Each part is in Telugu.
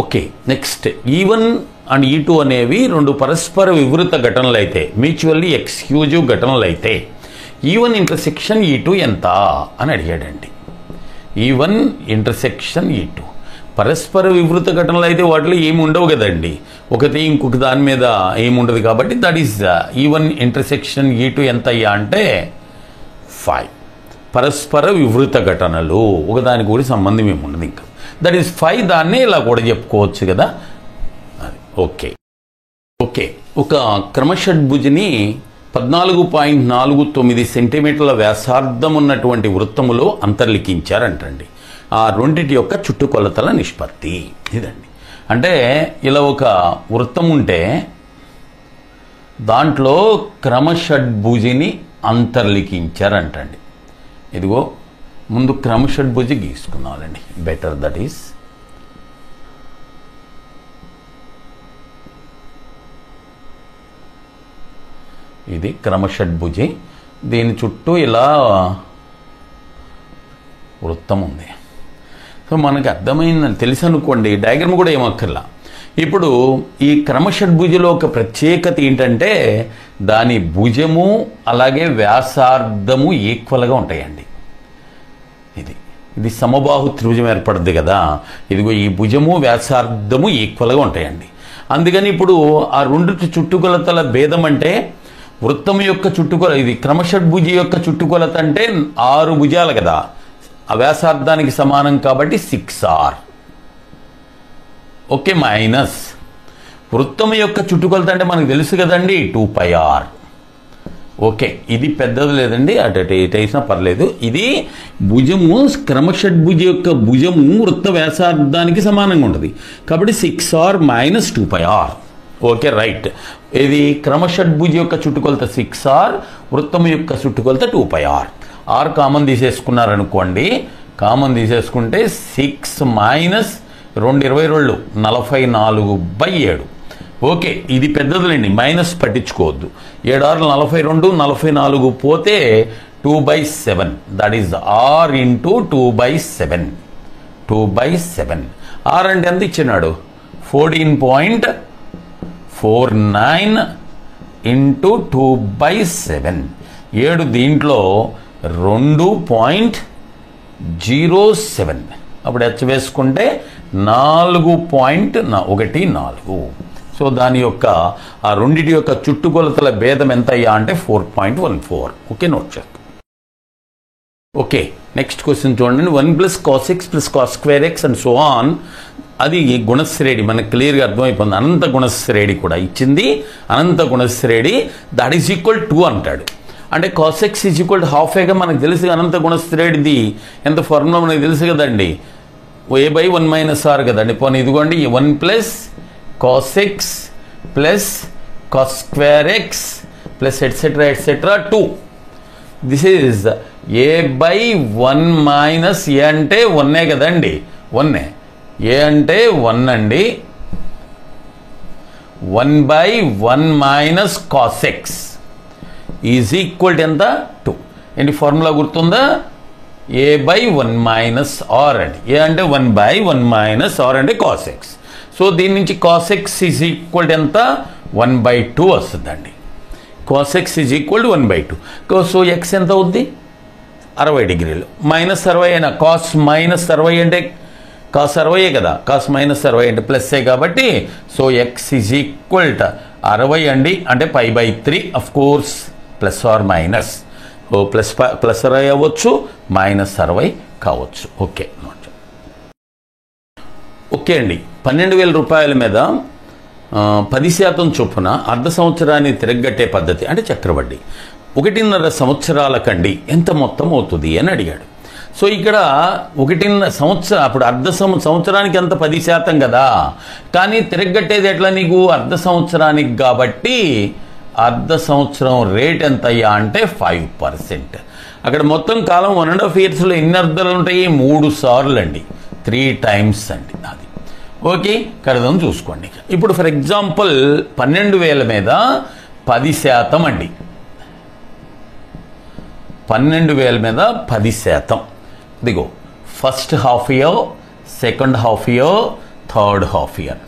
Okay, next E1 and E2 అనేవి రెండు పరస్పర వివృత ఘటనలు అయితే, మ్యూచువల్లీ ఎక్స్క్లూజివ్ ఘటనలు అయితే E1 ఇంటర్సెక్షన్ E2 ఎంత అని అడిగాడండి. E1 ఇంటర్సెక్షన్ E2 పరస్పర వివృత ఘటనలు అయితే వాటిలో ఏమి ఉండవు కదండి, ఒకటి ఇంకొక దాని మీద ఏముండదు కాబట్టి that is E1 intersection E2 ఎంత అయ్యా అంటే 5. పరస్పర వివృత ఘటనలు ఒకదానికి కూడా సంబంధం ఏముండదు, ఇంకా దట్ ఈస్ 5. దాన్ని ఇలా కూడా చెప్పుకోవచ్చు కదా. అది ఓకే. ఒక క్రమషడ్భుజిని 14.49 సెంటీమీటర్ల వ్యాసార్థం ఉన్నటువంటి వృత్తములో అంతర్లిఖించారంటండి. ఆ రెండిటి యొక్క చుట్టుకొలతల నిష్పత్తి ఇదండి. అంటే ఇలా ఒక వృత్తం ఉంటే దాంట్లో క్రమషడ్భుజిని అంతర్లిఖించారంటండి. ఇదిగో ముందు క్రమషడ్భుజి గీసుకున్నాలండి, బెటర్. దట్ ఈస్ ఇది క్రమషడ్భుజి. దీని చుట్టూ ఇలా వృత్తం ఉంది. సో మనకు అర్థమైందని తెలుసు అనుకోండి, డయాగ్రామ్ కూడా ఏమక్కర్లా. ఇప్పుడు ఈ క్రమషడ్భుజిలో ఒక ప్రత్యేకత ఏంటంటే దాని భుజము అలాగే వ్యాసార్థము ఈక్వల్గా ఉంటాయండి. ఇది సమబాహు త్రిభుజం ఏర్పడుద్ది కదా, ఇదిగో ఈ భుజము వ్యాసార్థము ఈక్వల్గా ఉంటాయండి. అందుకని ఇప్పుడు ఆ రెండు చుట్టుకొలతల భేదం అంటే వృత్తం యొక్క ఇది క్రమషడ్భుజి యొక్క చుట్టుకొలత అంటే 6 భుజాలు కదా, ఆ వ్యాసార్థానికి సమానం కాబట్టి 6R. ఓకే, మైనస్ వృత్తం యొక్క చుట్టుకొలత అంటే మనకు తెలుసు కదండి 2πr. ఓకే, ఇది పెద్దది లేదండి, అటు వేసినా పర్లేదు. ఇది భుజము క్రమషడ్భుజి యొక్క భుజము వృత్త వ్యాసార్థానికి సమానంగా ఉంటుంది కాబట్టి 6R minus 2πr. Okay, right. ఇది క్రమషడ్భుజి యొక్క చుట్టుకొలత 6R, వృత్తం యొక్క చుట్టుకొలత 2πr. R కామన్ తీసేసుకున్నారనుకోండి, కామన్ తీసేసుకుంటే 6 మైనస్ 2 22 44/7. ఓకే, ఇది పెద్దదిలేండి, మైనస్ పట్టించుకోవద్దు. 7 6 42, 44 పోతే 2/7. That is R into 2/7. R అంటే ఎంత ఇచ్చినాడు? 14.49 ఇంటూ 2/7. 7 దీంట్లో 2.07. అప్పుడు హెచ్ వేసుకుంటే 4.14. సో దాని యొక్క ఆ రెండిటి యొక్క చుట్టుకొలతల భేదం ఎంత అయ్యా అంటే 4.14. ఓకే, నోట్ చేస్తాం. ఓకే, నెక్స్ట్ క్వశ్చన్ చూడండి. 1 + cos x + cos square x and so on. అది గుణశ్రేణి, మనకు క్లియర్గా అర్థమైపోయింది. అనంత గుణశ్రేణి కూడా ఇచ్చింది, అనంత గుణశ్రేణి. దట్ ఈజ్ ఈక్వల్ 2 అంటాడు. అంటే cos x is equal to ½ ఏగా మనకు తెలుసు. అనంత గుణశ్రేణిది ఎంత ఫార్ములా మనకు తెలుసు కదండి, a/1 - r కదండి. పోనీ ఇదిగోండి 1 + cos x + cos square x + etc 2. This is a/1 - a అంటే 1 కదండి, 1. a అంటే 1 అండి. 1/1 - cos x is equal to ఎంత? 2. ఏంటి ఫార్ములా గుర్తుందా? a/1 - r అండి. a అంటే 1/1 - r అంటే cos x. సో దీని నుంచి cos x is equal to ఎంత? 1/2 వస్తుందండి. cos x is equal to 1/2. So x ఎంత అవుద్ది? 60 డిగ్రీలు. -60 అయినా cos -60 అంటే cos 60 కదా, cos -60 అంటే ప్లస్ఏ కాబట్టి so x is equal to 60 అండి. అంటే π/3 of course, plus or minus. Plus 60 అవ్వచ్చు, -60 కావచ్చు. ఓకే, ఓకే అండి. 12,000 రూపాయల మీద 10% చొప్పున అర్ధ సంవత్సరాన్ని తిరగట్టే పద్ధతి అంటే చక్రవడ్డీ 1.5 సంవత్సరాల కండి ఎంత మొత్తం అవుతుంది అని అడిగాడు. సో ఇక్కడ 1.5 సంవత్సరం, అప్పుడు అర్ధ సంవత్సరానికి ఎంత 10% కదా, కానీ తిరగట్టేది ఎట్లా నీకు అర్ధ సంవత్సరానికి కాబట్టి అర్ధ సంవత్సరం రేట్ ఎంత అయ్యా అంటే 5%. అక్కడ మొత్తం కాలం 1.5 ఇయర్స్లో ఎన్ని అర్ధాలు ఉంటాయి? 3 సార్లు అండి, 3 టైమ్స్ అండి. అది ఓకే, కడదాం చూసుకోండి. ఇప్పుడు ఫర్ ఎగ్జాంపుల్ 12,000 మీద 10% అండి. 12,000 మీద 10%. దిగో first half year, second half year, third half year.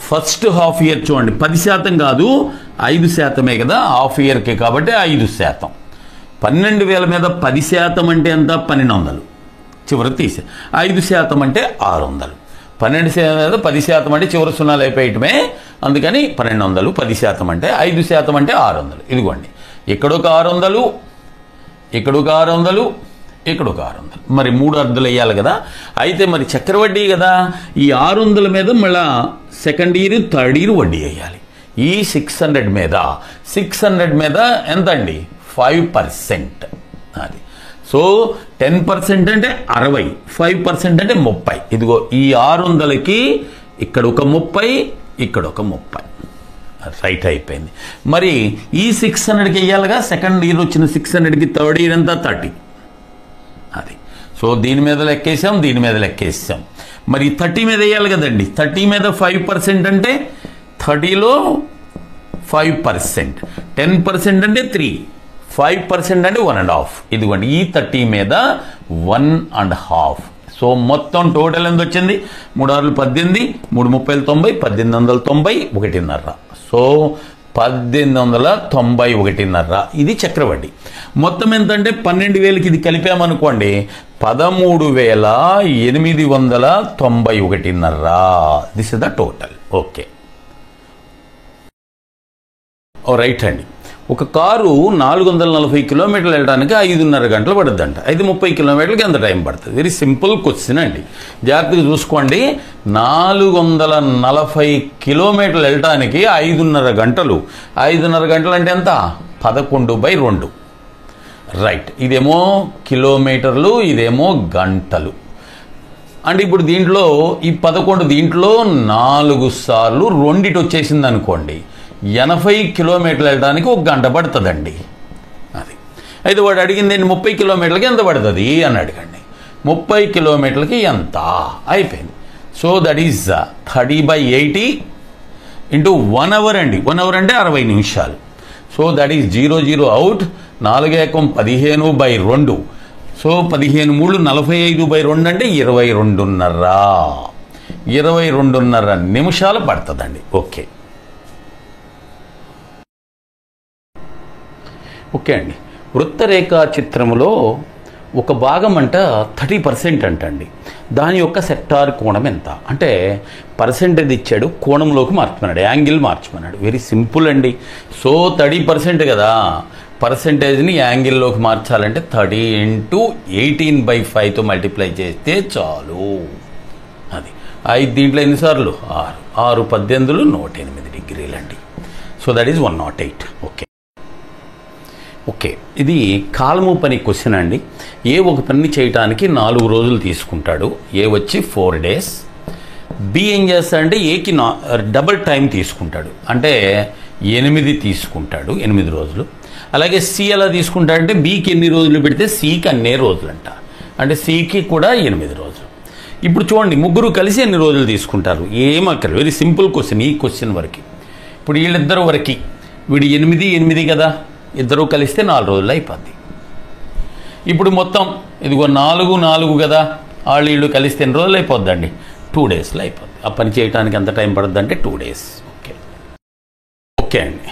First half year చూడండి 10% కాదు 5% కదా హాఫ్ ఇయర్కి, కాబట్టి 5%. 12,000 మీద 10% అంటే ఎంత? 1200. చివరి తీసే 5% అంటే 600. 12% మీద 10% అంటే చివరి సున్నాలు అయిపోయటమే, అందుకని 1200. 10% అంటే 5% అంటే 600. ఇదిగోండి ఇక్కడొక 600, ఇక్కడొక 600, ఇక్కడొక 600. మరి 3 అర్ధులు వేయాలి కదా. అయితే మరి చక్రవడ్డీ కదా, ఈ 600 మీద మళ్ళా సెకండ్ ఇయర్ థర్డ్ ఇయర్ వడ్డీ వేయాలి. ఈ 600 మీద ఎంత అండి? 5%. అది సో 10% అంటే 60, 5% అంటే 30. ఇదిగో ఈ 600కి ఇక్కడ ఒక 30, ఇక్కడ ఒక 30. రైట్ అయిపోయింది. మరి ఈ 600కి వేయాలిగా, సెకండ్ ఇయర్ వచ్చిన 600కి థర్డ్ ఇయర్ ఎంత? 30. అది సో దీని మీద లెక్కేసాం, దీని మీద లెక్కేసాం. మరి 30 మీద వేయాలి కదండి. 30 మీద 5% అంటే 30లో 5%, 10% అంటే 3, 5% అంటే 1.5. ఇదిగోండి ఈ 30 మీద 1.5. సో మొత్తం టోటల్ ఎంత వచ్చింది? 3 6 18, 3 30 90, 1890, 1.5. సో 1891. ఇది చక్రవడ్డీ. మొత్తం ఎంతంటే 12,000కి ఇది కలిపామనుకోండి 13,891. This is the total. Okay right అండి. ఒక కారు 440 కిలోమీటర్లు వెళ్ళడానికి 5.5 గంటలు పడుతుందంట. అయితే 30 కిలోమీటర్లకి ఎంత టైం పడుతుంది? వెరీ సింపుల్ క్వశ్చన్ అండి, జాగ్రత్తగా చూసుకోండి. 440 కిలోమీటర్లు వెళ్ళడానికి 5.5 గంటలు. 5.5 గంటలు అంటే ఎంత? 11/2. రైట్, ఇదేమో కిలోమీటర్లు, ఇదేమో గంటలు. అంటే ఇప్పుడు దీంట్లో ఈ 11 దీంట్లో 4 సార్లు 2 వచ్చేసింది అనుకోండి, 80 కిలోమీటర్లు వెళ్ళడానికి 1 గంట పడుతుందండి. అది అయితే వాడు అడిగింది 30 కిలోమీటర్లకి ఎంత పడుతుంది అని అడగండి. 30 కిలోమీటర్లకి ఎంత అయిపోయింది. So that is 30/80 into 1 hour అండి. 1 అవర్ అంటే 60 నిమిషాలు. So that is 00 out. 4 ఏకం 15/2. సో 15 3 45/2 అంటే 22.5 నిమిషాలు పడుతుందండి. ఓకే ఓకే అండి. వృత్తరేఖా చిత్రములో ఒక భాగం అంట 30% అంటండి. దాని యొక్క సెక్టార్ కోణం ఎంత అంటే పర్సెంటేజ్ ఇచ్చాడు, కోణంలోకి మార్చమన్నాడు, యాంగిల్ మార్చమన్నాడు. వెరీ సింపుల్ అండి. సో 30% కదా, పర్సెంటేజ్ని యాంగిల్లోకి మార్చాలంటే 30 × 18/5తో మల్టిప్లై చేస్తే చాలు. అది 5 దీంట్లో ఎన్నిసార్లు? 6 6 18 108 డిగ్రీలు అండి. So that is 108. Okay okay ఇది కాలము పని క్వశ్చన్ అండి. ఏ ఒక పని చేయడానికి 4 రోజులు తీసుకుంటాడు. ఏ వచ్చి 4 days. బి ఏం చేస్తాడంటే ఏకి డబుల్ టైం తీసుకుంటాడు, అంటే 8 తీసుకుంటాడు, 8 రోజులు. అలాగే సి ఎలా తీసుకుంటాడంటే బీకి ఎన్ని రోజులు పెడితే సికి అన్నే రోజులు అంట, అంటే సికి కూడా 8 రోజులు. ఇప్పుడు చూడండి ముగ్గురు కలిసి ఎన్ని రోజులు తీసుకుంటారు? ఏమక్కర్లేదు, వెరీ సింపుల్ క్వశ్చన్. ఈ క్వశ్చన్ వరకు ఇప్పుడు వీళ్ళిద్దరు వరకు వీడు 8 8 కదా, ఇద్దరు కలిస్తే 4 రోజులు అయిపోద్ది. ఇప్పుడు మొత్తం ఇదిగో 4 4 కదా, వీళ్ళు కలిస్తే ఎన్ని రోజులు అయిపోద్దండి? 2 daysలో అయిపోద్ది. ఆ పని చేయడానికి ఎంత టైం పడుతుంది అంటే 2 days. ఓకే ఓకే అండి.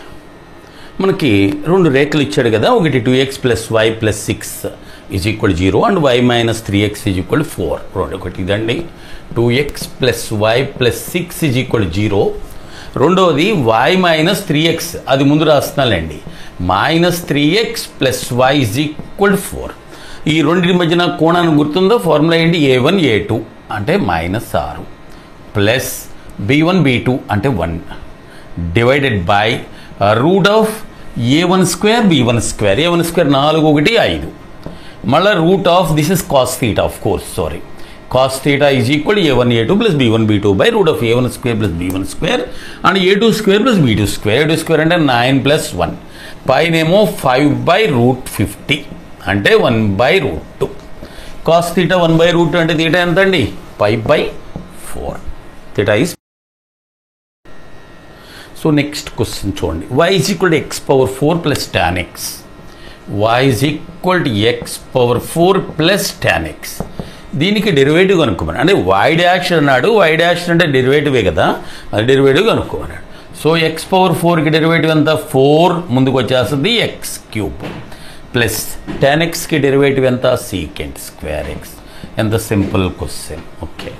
మనకి 2 రేఖలు ఇచ్చాడు కదా, ఒకటి 2x + y + 6 = 0 and y - 3x = 4. ఒకటి ఇదండి 2x + y + 6 = 0. రెండవది y - 3x, అది ముందు రాస్తున్నానండి, -3x + y = 4. ఈ రెండింటి మధ్యన కోణాన్ని గుర్తుందో? ఫార్ములా ఏంటి? a1 a2 అంటే -6 ప్లస్ b1 b2 అంటే 1 divided by √a1² b1². a1² 4 1 5. మళ్ళీ √, this is cos theta of course, sorry, cos theta is equal to a1 a2 plus b1 b2 by √a1² plus b1² and a2² plus b2². a2² అంటే 9 + 1. పైనేమో 5/√50 అంటే 1/√2. cos theta 1/√2 అంటే theta ఎంత అండి? 5/4. theta is. So next question చూడండి. y = x⁴ plus tan x. y = x⁴ plus tan x. దీనికి డెరివేటివ్ కనుక్కోమని, అంటే వై డాష్ అన్నాడు, వై డాష్ అంటే డెరివేటివే కదా, అది డెరివేటివ్ కనుక్కోమన్నాడు. సో ఎక్స్ పవర్ 4కి డెరివేటివ్ ఎంత 4 ముందుకు వచ్చేస్తుంది ఎక్స్ క్యూబ్ ప్లస్ 10xకి డెరివేటివ్ ఎంత సీకెంట్ స్క్వేర్ ఎక్స్. ఎంత సింపుల్ క్వశ్చన్. ఓకే.